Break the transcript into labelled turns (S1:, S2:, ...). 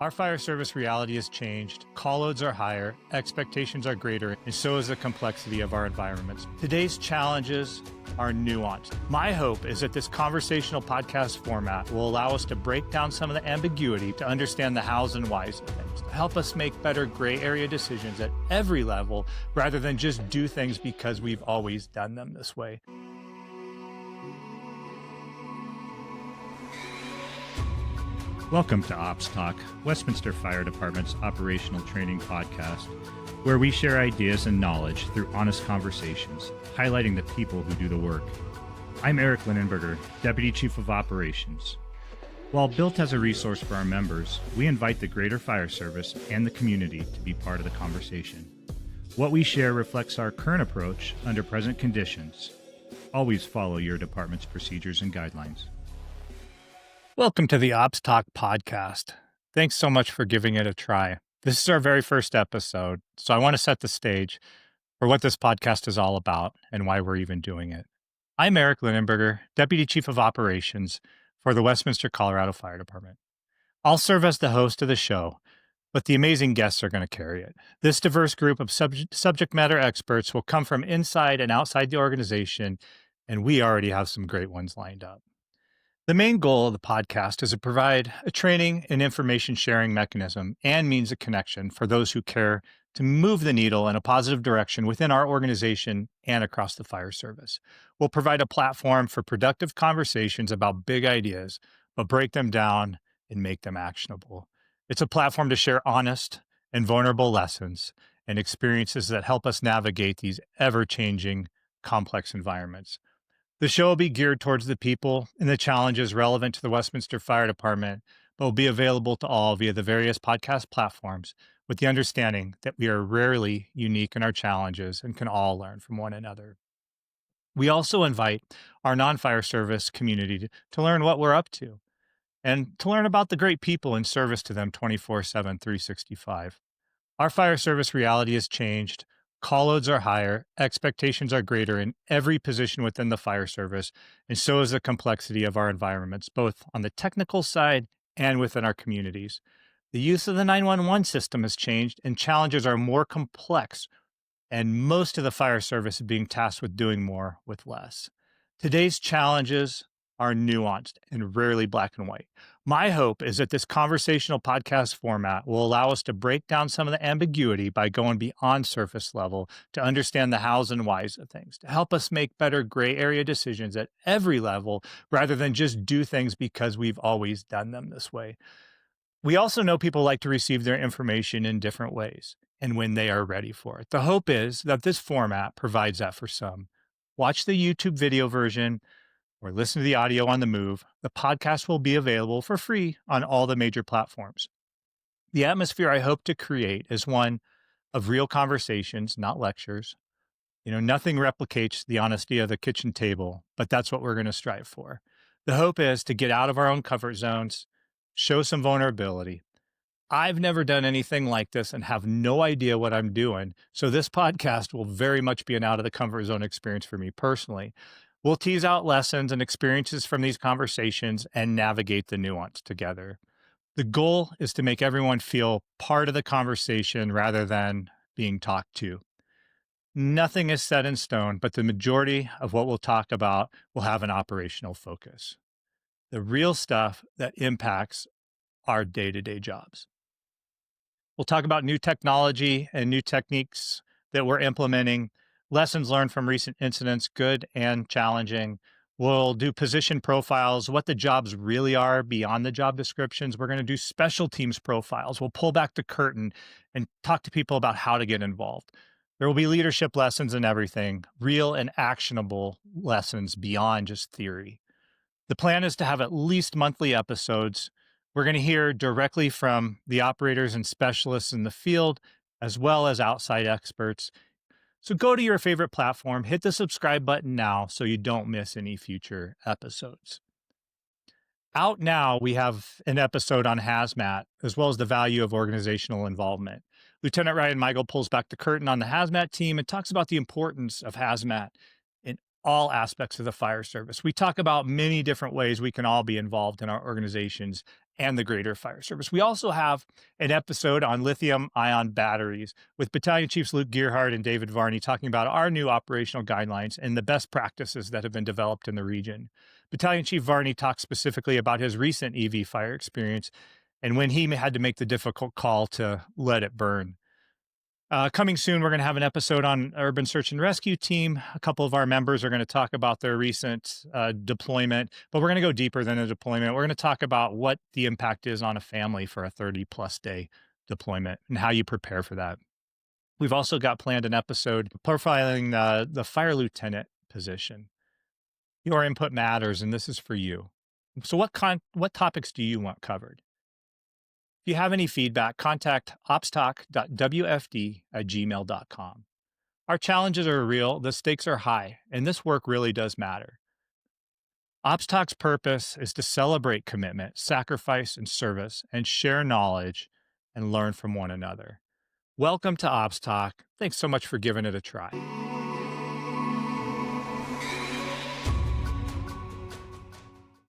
S1: Our fire service reality has changed, call loads are higher, expectations are greater, and so is the complexity of our environments. Today's challenges are nuanced. My hope is that this conversational podcast format will allow us to break down some of the ambiguity to understand the hows and whys of things, to help us make better gray area decisions at every level rather than just do things because we've always done them this way.
S2: Welcome to OpsTalk, Westminster Fire Department's operational training podcast, where we share ideas and knowledge through honest conversations, highlighting the people who do the work. I'm Eric Linnenburger, Deputy Chief of Operations. While built as a resource for our members, we invite the greater fire service and the community to be part of the conversation. What we share reflects our current approach under present conditions. Always follow your department's procedures and guidelines.
S1: Welcome to the OpsTalk podcast. Thanks so much for giving it a try. This is our very first episode, so I want to set the stage for what this podcast is all about and why we're even doing it. I'm Eric Linnenburger, Deputy Chief of Operations for the Westminster, Colorado Fire Department. I'll serve as the host of the show, but the amazing guests are going to carry it. This diverse group of subject matter experts will come from inside and outside the organization, and we already have some great ones lined up. The main goal of the podcast is to provide a training and information sharing mechanism and means of connection for those who care to move the needle in a positive direction within our organization and across the fire service. We'll provide a platform for productive conversations about big ideas, but break them down and make them actionable. It's a platform to share honest and vulnerable lessons and experiences that help us navigate these ever-changing, complex environments. The show will be geared towards the people and the challenges relevant to the Westminster Fire Department, but will be available to all via the various podcast platforms with the understanding that we are rarely unique in our challenges and can all learn from one another. We also invite our non-fire service community to learn what we're up to and to learn about the great people in service to them 24/7, 365. Our fire service reality has changed. Call loads are higher, expectations are greater in every position within the fire service, and so is the complexity of our environments, both on the technical side and within our communities. The use of the 911 system has changed, and challenges are more complex, and most of the fire service is being tasked with doing more with less. Today's challenges are nuanced and rarely black and white. My hope is that this conversational podcast format will allow us to break down some of the ambiguity by going beyond surface level to understand the hows and whys of things, to help us make better gray area decisions at every level rather than just do things because we've always done them this way. We also know people like to receive their information in different ways and when they are ready for it. The hope is that this format provides that for some. Watch the YouTube video version or listen to the audio on the move. The podcast will be available for free on all the major platforms. The atmosphere I hope to create is one of real conversations, not lectures. Nothing replicates the honesty of the kitchen table, but that's what we're going to strive for. The hope is to get out of our own comfort zones, show some vulnerability. I've never done anything like this and have no idea what I'm doing, so this podcast will very much be an out of the comfort zone experience for me personally. We'll tease out lessons and experiences from these conversations and navigate the nuance together. The goal is to make everyone feel part of the conversation rather than being talked to. Nothing is set in stone, but the majority of what we'll talk about will have an operational focus. The real stuff that impacts our day-to-day jobs. We'll talk about new technology and new techniques that we're implementing, lessons learned from recent incidents, good and challenging. We'll do position profiles, what the jobs really are beyond the job descriptions. We're going to do special teams profiles. We'll pull back the curtain and talk to people about how to get involved. There will be leadership lessons and everything, real and actionable lessons beyond just theory. The plan is to have at least monthly episodes. We're going to hear directly from the operators and specialists in the field, as well as outside experts. So go to your favorite platform, hit the subscribe button now so you don't miss any future episodes. Out now, we have an episode on hazmat, as well as the value of organizational involvement. Lieutenant Ryan Michael pulls back the curtain on the hazmat team and talks about the importance of hazmat in all aspects of the fire service. We talk about many different ways we can all be involved in our organizations and the greater fire service. We also have an episode on lithium ion batteries with Battalion Chiefs Luke Gearhart and David Varney talking about our new operational guidelines and the best practices that have been developed in the region. Battalion Chief Varney talks specifically about his recent EV fire experience and when he had to make the difficult call to let it burn. Coming soon, we're going to have an episode on Urban Search and Rescue Team. A couple of our members are going to talk about their recent deployment, but we're going to go deeper than a deployment. We're going to talk about what the impact is on a family for a 30-plus day deployment and how you prepare for that. We've also got planned an episode profiling the fire lieutenant position. Your input matters, and this is for you. So what topics do you want covered? If you have any feedback, contact opstalk.wfd@gmail.com. Our challenges are real, the stakes are high, and this work really does matter. OpsTalk's purpose is to celebrate commitment, sacrifice, and service, and share knowledge and learn from one another. Welcome to OpsTalk. Thanks so much for giving it a try.